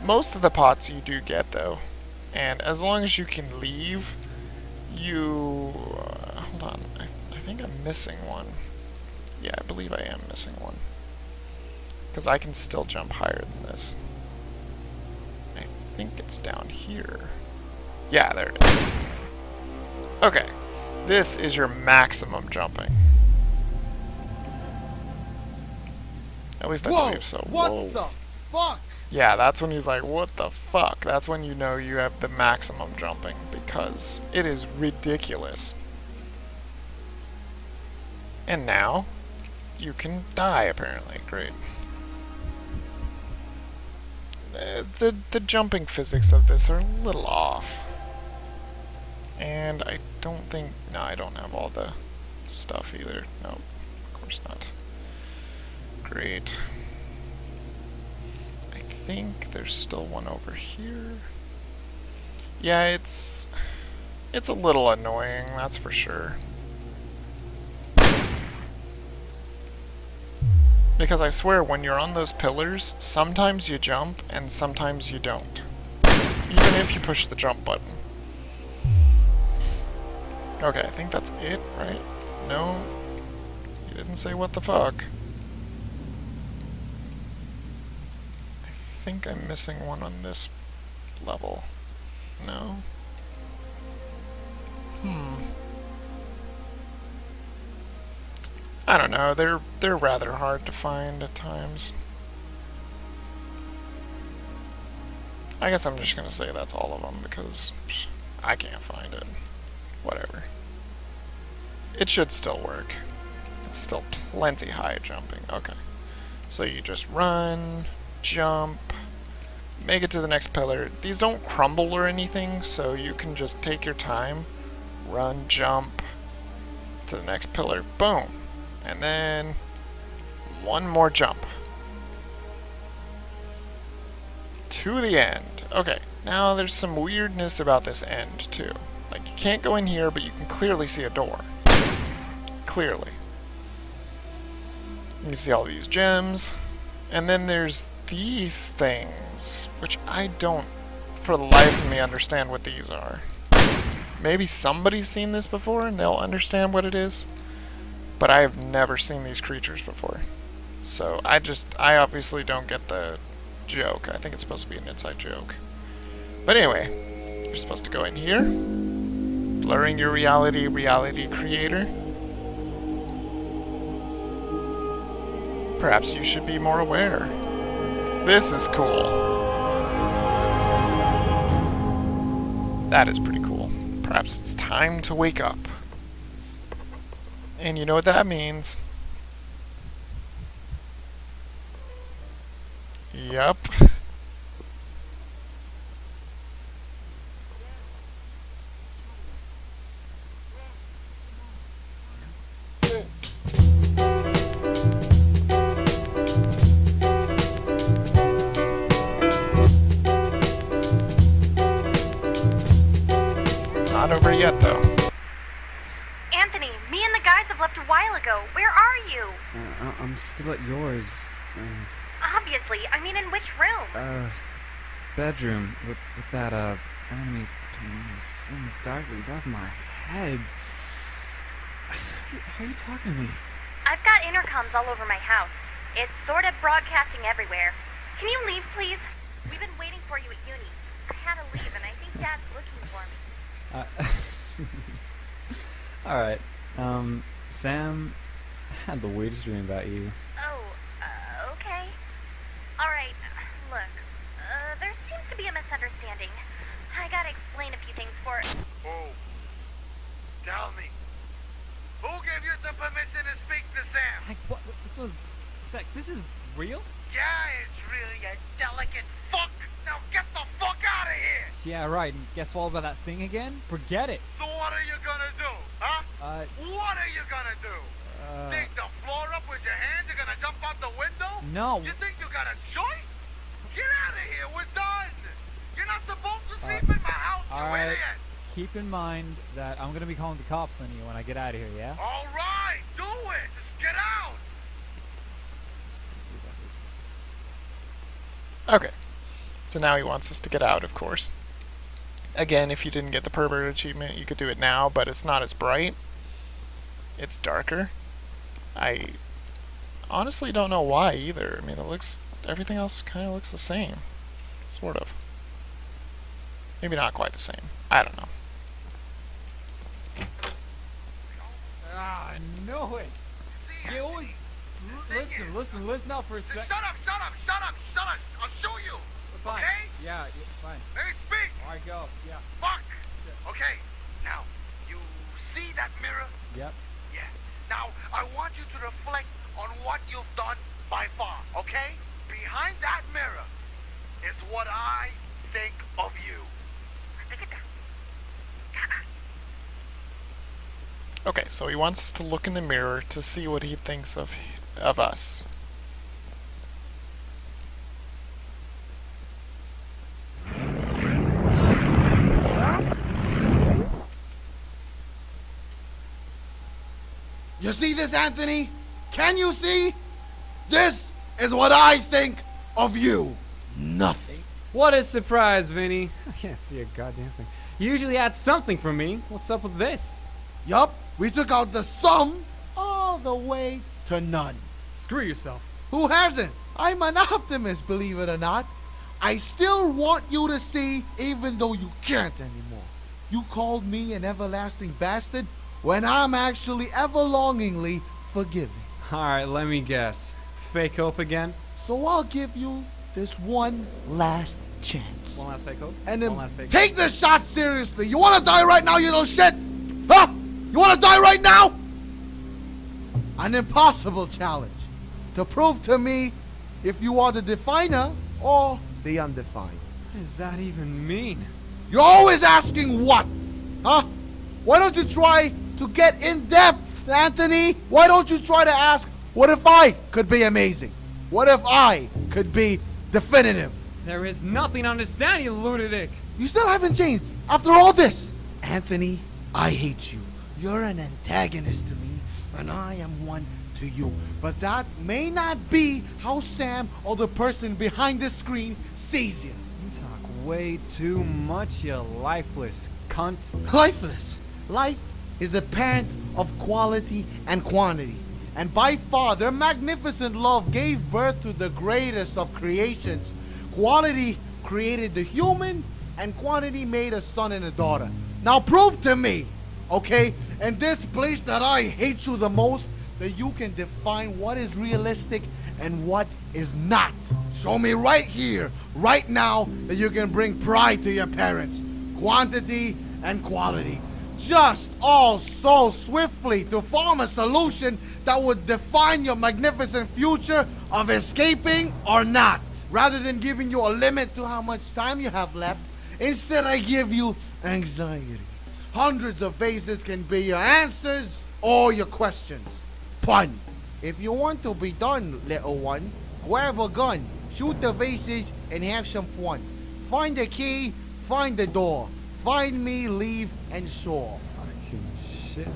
Most of the pots you do get, though. And as long as you can leave, you... hold on, I think I'm missing one. Yeah, I believe I am missing one. Because I can still jump higher than this. I think it's down here. Yeah, there it is. Okay, this is your maximum jumping. At least I believe so. What the fuck? Yeah, that's when he's like, what the fuck? That's when you know you have the maximum jumping, because it is ridiculous. And now, you can die, apparently. Great. The jumping physics of this are a little off. And I don't think... No, I don't have all the stuff either. No, of course not. Great. I think there's still one over here. Yeah, it's a little annoying, that's for sure. Because I swear, when you're on those pillars, sometimes you jump and sometimes you don't. Even if you push the jump button. Okay, I think that's it, right? No? You didn't say what the fuck. I think I'm missing one on this level. No? I don't know, they're rather hard to find at times. I guess I'm just gonna say that's all of them because I can't find it. Whatever. It should still work. It's still plenty high jumping. Okay. So you just run, jump, make it to the next pillar. These don't crumble or anything, so you can just take your time, run, jump to the next pillar. Boom. And then one more jump. To the end. Okay, now there's some weirdness about this end, too. Like, you can't go in here, but you can clearly see a door. Clearly. You can see all these gems. And then there's these things, which I don't, for the life of me, understand what these are. Maybe somebody's seen this before, and they'll understand what it is. But I have never seen these creatures before. So I obviously don't get the joke. I think it's supposed to be an inside joke. But anyway, you're supposed to go in here. Blurring your reality creator. Perhaps you should be more aware. This is cool. That is pretty cool. Perhaps it's time to wake up. And you know what that means. Yup. It's not over yet, though. Anthony, me and the guys have left a while ago. Where are you? I'm still at yours. Obviously. I mean, in which room? Bedroom with that enemy sings darkly above my head. How are you talking to me? I've got intercoms all over my house. It's sort of broadcasting everywhere. Can you leave, please? We've been waiting for you at uni. I had to leave, and I think Dad's looking for me. Alright. Sam had the weirdest dream about you. Oh, okay. Alright, look. There seems to be a misunderstanding. I gotta explain a few things for... Oh. Tell me. Who gave you the permission to speak to Sam? Heck, what? This was... Sec, this is real? Yeah, it's really a delicate fuck. Now get the fuck out of here! Yeah, right. And guess what about that thing again? Forget it. So what are you gonna do, huh? S- What are you gonna do? Dig the floor up with your hands? You're gonna jump out the window? No. You think you got a choice? Get out of here. We're done. You're not supposed to sleep in my house, you Alright. idiot. Keep in mind that I'm gonna be calling the cops on you when I get out of here, yeah? All right, do it. Just get out. Okay. So now he wants us to get out, of course. Again, if you didn't get the pervert achievement, you could do it now, but it's not as bright. It's darker. I honestly don't know why either. I mean, everything else kind of looks the same. Sort of. Maybe not quite the same. I don't know. Ah, I know it. You always... Listen up for a sec. Shut up. I'll show you. Fine. Okay? Yeah, fine. Let me speak. Alright, go. Yeah. Fuck. Okay, now, you see that mirror? Yep. Yeah. Now, I want you to reflect on what you've done by far, okay? Behind that mirror is what I think of you. Okay, so he wants us to look in the mirror to see what he thinks of us. You see this, Anthony? Can you see? This is what I think of you. Nothing. What a surprise, Vinny. I can't see a goddamn thing. You usually had something for me. What's up with this? Yup, we took out the sum all the way to none. Screw yourself. Who hasn't? I'm an optimist, believe it or not. I still want you to see, even though you can't anymore. You called me an everlasting bastard when I'm actually ever-longingly forgiving. Alright, let me guess. Fake hope again? So I'll give you this one last chance. One last fake hope? And then One last fake take this shot seriously. You wanna die right now, you little shit? Huh? You wanna die right now? An impossible challenge. To prove to me if you are the definer or the undefined. What does that even mean? You're always asking what? Huh? Why don't you try to get in depth, Anthony? Why don't you try to ask, what if I could be amazing? What if I could be definitive? There is nothing to understand, you lunatic. You still haven't changed after all this. Anthony, I hate you. You're an antagonist to me, and I am one to you. But that may not be how Sam or the person behind the screen sees you. You talk way too much, you lifeless cunt. Lifeless. Life is the parent of quality and quantity. And by far, their magnificent love gave birth to the greatest of creations. Quality created the human, and quantity made a son and a daughter. Now prove to me, okay, in this place that I hate you the most, that you can define what is realistic and what is not. Show me right here, right now, that you can bring pride to your parents. Quantity and quality. Just all so swiftly to form a solution that would define your magnificent future of escaping or not. Rather than giving you a limit to how much time you have left, instead I give you anxiety. Hundreds of vases can be your answers or your questions. Pun. If you want to be done, little one, grab a gun, shoot the vases, and have some fun. Find the key, find the door. Find me, leave, and soar. Fucking shit.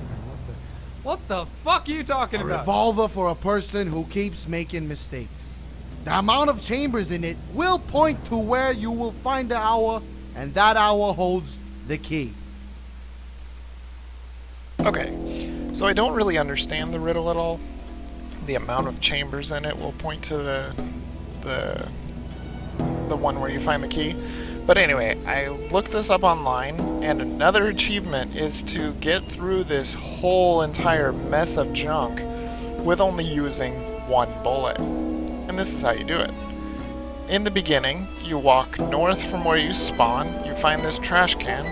What the fuck are you talking A about? revolver for a person who keeps making mistakes. The amount of chambers in it will point to where you will find the hour, and that hour holds the key. Okay, so I don't really understand the riddle at all. The amount of chambers in it will point to the one where you find the key. But anyway, I looked this up online, and another achievement is to get through this whole entire mess of junk with only using one bullet. And this is how you do it. In the beginning, you walk north from where you spawn, you find this trash can,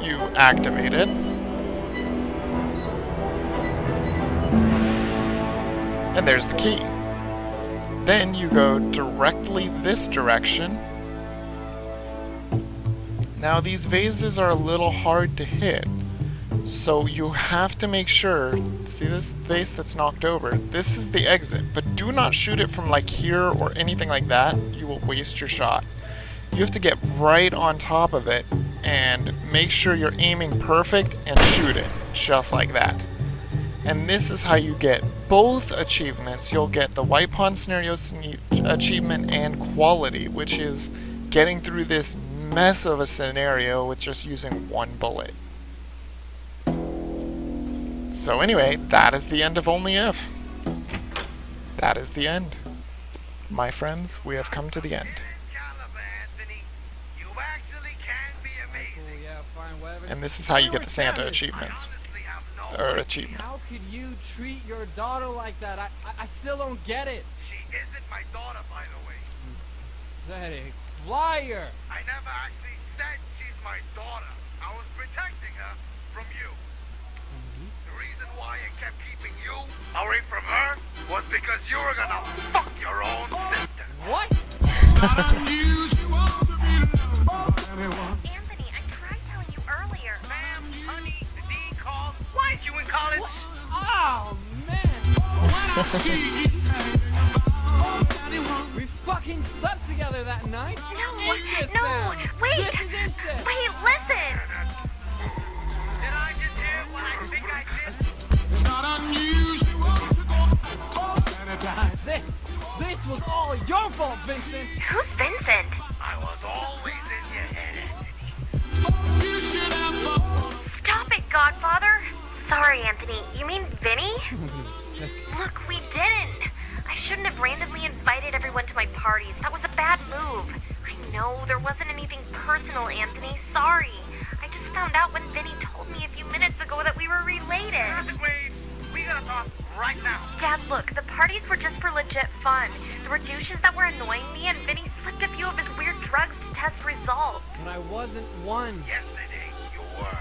you activate it, and there's the key. Then you go directly this direction, Now these vases are a little hard to hit, so you have to make sure, see this vase that's knocked over, this is the exit, but do not shoot it from like here or anything like that, you will waste your shot. You have to get right on top of it and make sure you're aiming perfect and shoot it, just like that. And this is how you get both achievements. You'll get the White Pawn Scenario achievement and Quality, which is getting through this mess of a scenario with just using one bullet. So anyway, that is the end of Only If. That is the end. My friends, we have come to the end. And this is how you get the Santa achievements. Or achievement. How could you treat your daughter like that? I still don't get it. She isn't my daughter, by the way. Pathetic liar. I never actually said she's my daughter. I was protecting her from you. The reason why I kept keeping you away from her was because you were gonna fuck your own sister. What? Anthony, I tried telling you earlier. Ma'am, honey, the dean called. Why aren't you in college? Oh, man. We fucking slept together that night. No, Incest, no, Sam. wait. This is incest. Wait, listen. Did I just hear what I think I did? This was all your fault, Vincent. Who's Vincent? I was always in your head, Stop it, Godfather. Sorry, Anthony. You mean Vinny? Look, we didn't. I shouldn't have randomly invited everyone to my parties. That was a bad move. I know there wasn't anything personal, Anthony. Sorry. I just found out when Vinny told me a few minutes ago that we were related. Wait, we gotta talk right now. Dad, look, the parties were just for legit fun. There were douches that were annoying me, and Vinny slipped a few of his weird drugs to test results. But I wasn't one. Yesterday, you were.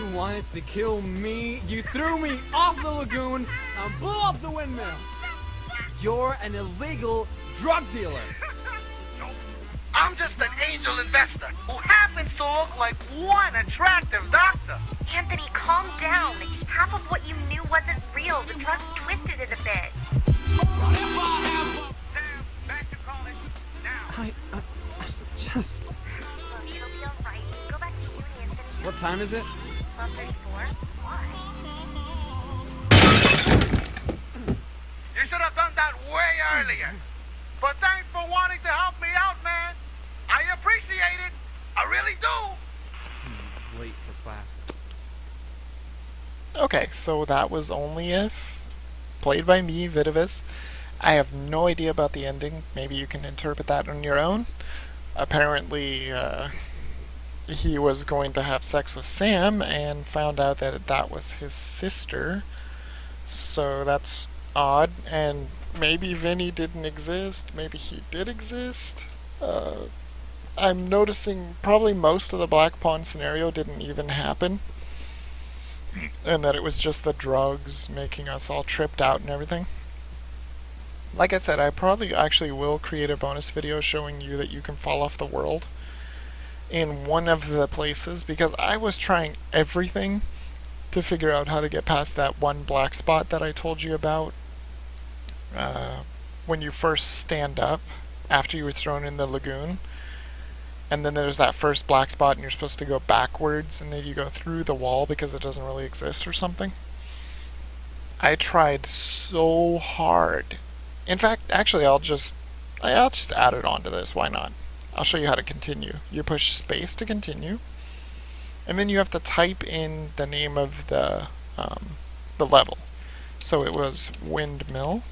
You wanted to kill me. You threw me off the lagoon and blew up the windmill. You're an illegal drug dealer. No, I'm just an angel investor who happens to look like one attractive doctor. Anthony, calm down. Half of what you knew wasn't real. The drugs twisted it a bit. Sam, back to college now. I just... Look, it'll be alright. Go back to uni and finish What time is it? 12:34. Why? You should have done that way earlier. But thanks for wanting to help me out, man. I appreciate it. I really do. Late for class. Okay, so that was Only If, played by me, Vidavis. I have no idea about the ending. Maybe you can interpret that on your own. Apparently, he was going to have sex with Sam and found out that that was his sister. So that's odd, and maybe Vinny didn't exist. Maybe he did exist. I'm noticing probably most of the Black Pawn scenario didn't even happen. And that it was just the drugs making us all tripped out and everything. Like I said, I probably actually will create a bonus video showing you that you can fall off the world in one of the places, because I was trying everything to figure out how to get past that one black spot that I told you about when you first stand up after you were thrown in the lagoon. And then there's that first black spot and you're supposed to go backwards and then you go through the wall because it doesn't really exist or something. I tried so hard. In fact, actually I'll just add it onto this, why not? I'll show you how to continue. You push space to continue, and then you have to type in the name of the level. So it was windmill,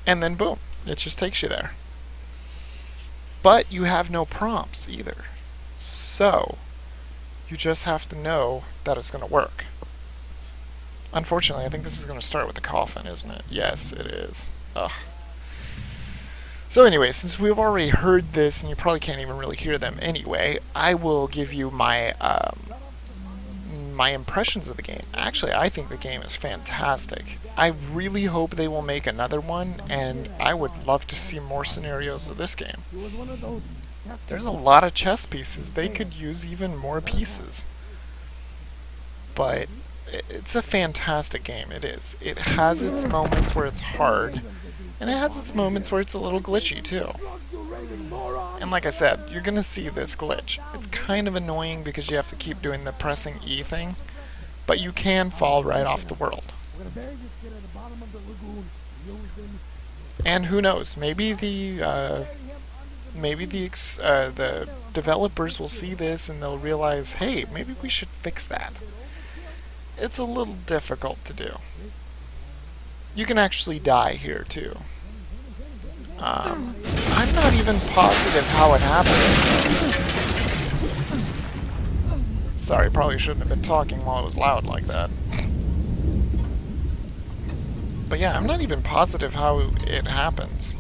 and then boom, it just takes you there. But you have no prompts either. So you just have to know that it's going to work. Unfortunately, I think this is going to start with the coffin, isn't it? Yes, it is. Ugh. So anyway, since we've already heard this, and you probably can't even really hear them anyway, I will give you my my impressions of the game. Actually, I think the game is fantastic. I really hope they will make another one, and I would love to see more scenarios of this game. There's a lot of chess pieces. They could use even more pieces. But it's a fantastic game, it is. It has its moments where it's hard, and it has its moments where it's a little glitchy, too. And like I said, you're gonna see this glitch. It's kind of annoying because you have to keep doing the pressing E thing, but you can fall right off the world. And who knows, maybe the developers will see this and they'll realize, hey, maybe we should fix that. It's a little difficult to do. You can actually die here too. I'm not even positive how it happens. Sorry, probably shouldn't have been talking while it was loud like that. But yeah, I'm not even positive how it happens.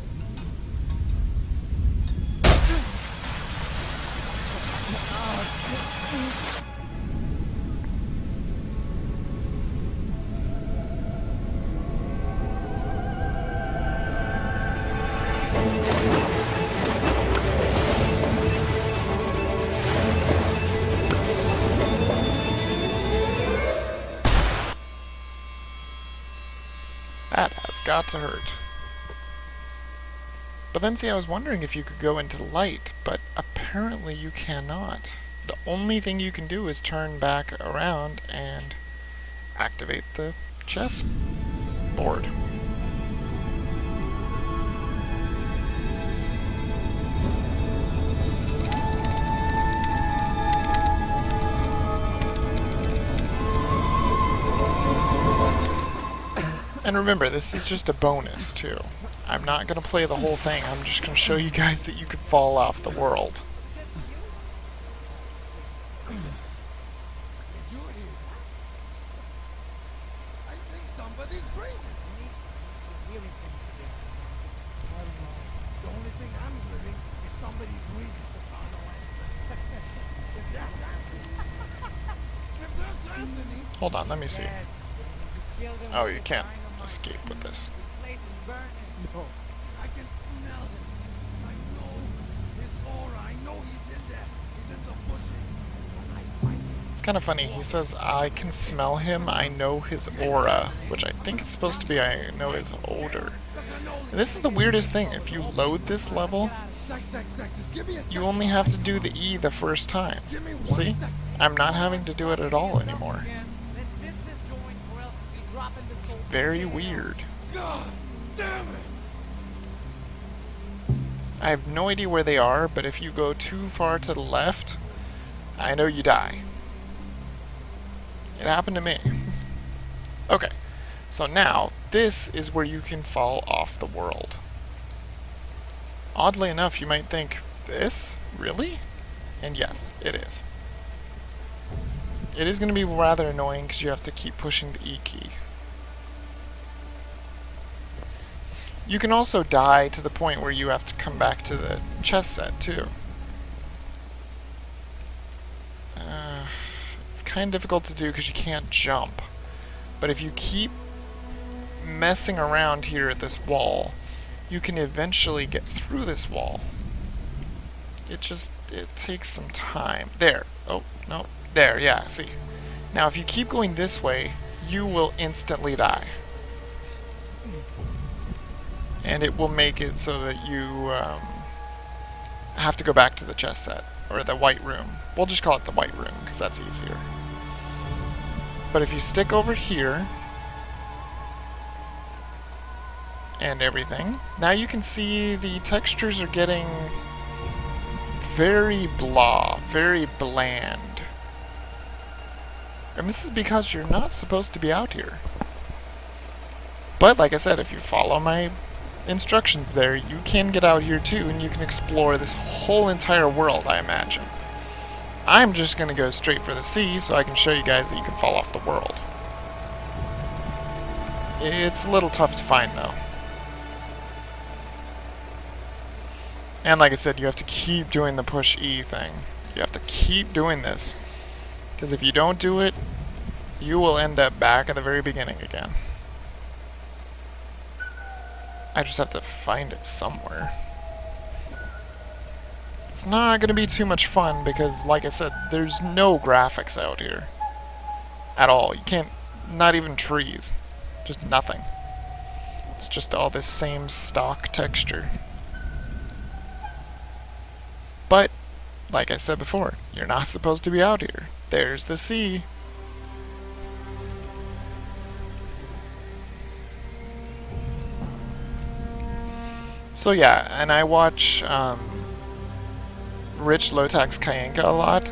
That has got to hurt. But then see, I was wondering if you could go into light, but apparently you cannot. The only thing you can do is turn back around and activate the chess board. And remember, this is just a bonus, too. I'm not going to play the whole thing, I'm just going to show you guys that you could fall off the world. Hold on, let me see. Oh, you can't escape with this. No, I can smell him. I know his aura. I know he's in there. He's in the bushes. When I find him. It's kind of funny. He says, I can smell him. I know his aura. Which I think it's supposed to be, I know his odor. And this is the weirdest thing. If you load this level, you only have to do the E the first time. See? I'm not having to do it at all anymore. It's very weird. God damn it! I have no idea where they are, but if you go too far to the left, I know you die. It happened to me. Okay, so now, this is where you can fall off the world. Oddly enough, you might think, this? Really? And yes, it is. It is going to be rather annoying because you have to keep pushing the E key. You can also die to the point where you have to come back to the chess set, too. It's kind of difficult to do because you can't jump. But if you keep messing around here at this wall, you can eventually get through this wall. It takes some time. There. Oh, no. There, yeah, see. Now, if you keep going this way, you will instantly die. And it will make it so that you have to go back to the chess set, or the white room. We'll just call it the white room, because that's easier. But if you stick over here, and everything, now you can see the textures are getting very blah, very bland. And this is because you're not supposed to be out here. But like I said, if you follow my instructions there, you can get out here too, and you can explore this whole entire world, I imagine. I'm just going to go straight for the sea so I can show you guys that you can fall off the world. It's a little tough to find though. And like I said, you have to keep doing the push E thing. You have to keep doing this. Because if you don't do it, you will end up back at the very beginning again. I just have to find it somewhere. It's not going to be too much fun because, like I said, there's no graphics out here. At all. You can't, not even trees. Just nothing. It's just all this same stock texture. But, like I said before, you're not supposed to be out here. There's the sea. So yeah, and I watch Rich Lotax Kayanka a lot,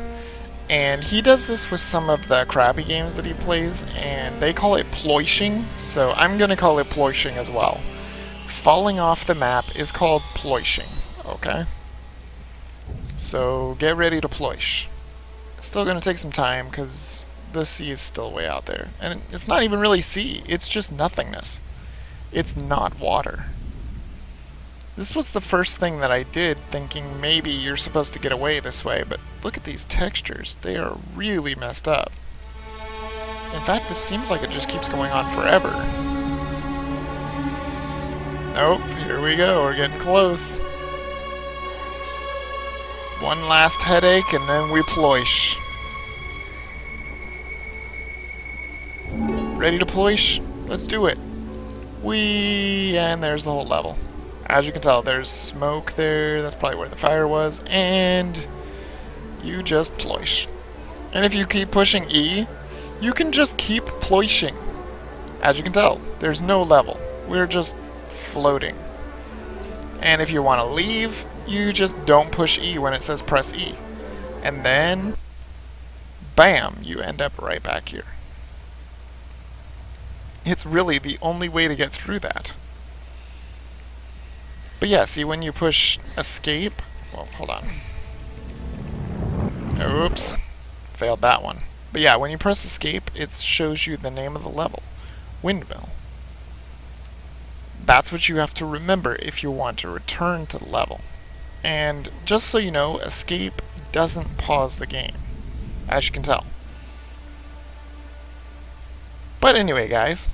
and he does this with some of the crappy games that he plays, and they call it ploishing, so I'm gonna call it ploishing as well. Falling off the map is called ploishing, okay? So get ready to ploish. It's still gonna take some time, because the sea is still way out there. And it's not even really sea, it's just nothingness. It's not water. This was the first thing that I did, thinking maybe you're supposed to get away this way, but look at these textures. They are really messed up. In fact, this seems like it just keeps going on forever. Nope, here we go, we're getting close. One last headache, and then we ploish. Ready to ploish? Let's do it. And there's the whole level. As you can tell, there's smoke there, that's probably where the fire was, and you just ploish. And if you keep pushing E, you can just keep ploishing. As you can tell, there's no level. We're just floating. And if you want to leave, you just don't push E when it says press E. And then, bam, you end up right back here. It's really the only way to get through that. But yeah, see, when you push escape, well, hold on. Oops, failed that one. But yeah, when you press escape, it shows you the name of the level, Windmill. That's what you have to remember if you want to return to the level. And just so you know, escape doesn't pause the game, as you can tell. But anyway, guys,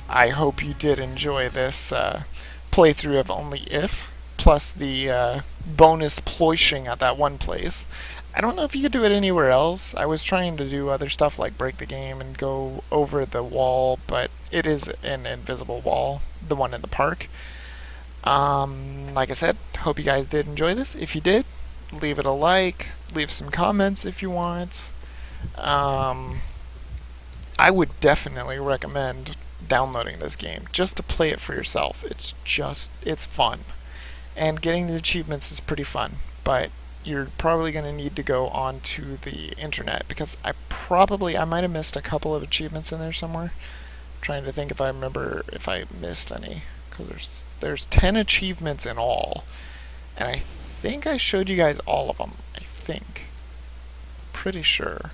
I hope you did enjoy this playthrough of Only If, plus the bonus ploishing at that one place. I don't know if you could do it anywhere else. I was trying to do other stuff like break the game and go over the wall, but it is an invisible wall, the one in the park. Like I said, hope you guys did enjoy this. If you did, leave it a like, leave some comments if you want. I would definitely recommend downloading this game just to play it for yourself. It's fun. And getting the achievements is pretty fun, but you're probably going to need to go onto the internet because I might have missed a couple of achievements in there somewhere. I'm trying to think if I remember if I missed any, because there's 10 achievements in all, and I think I showed you guys all of them. Pretty sure.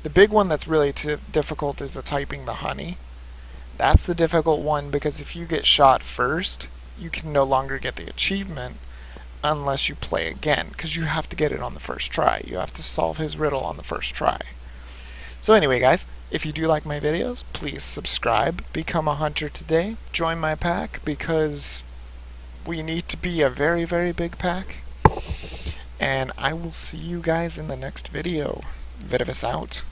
The big one that's really difficult is the typing the honey. That's the difficult one because if you get shot first, you can no longer get the achievement unless you play again, because you have to get it on the first try. You have to solve his riddle on the first try. So anyway, guys, if you do like my videos, please subscribe, become a hunter today, join my pack, because we need to be a very, very big pack. And I will see you guys in the next video. Vidavis out.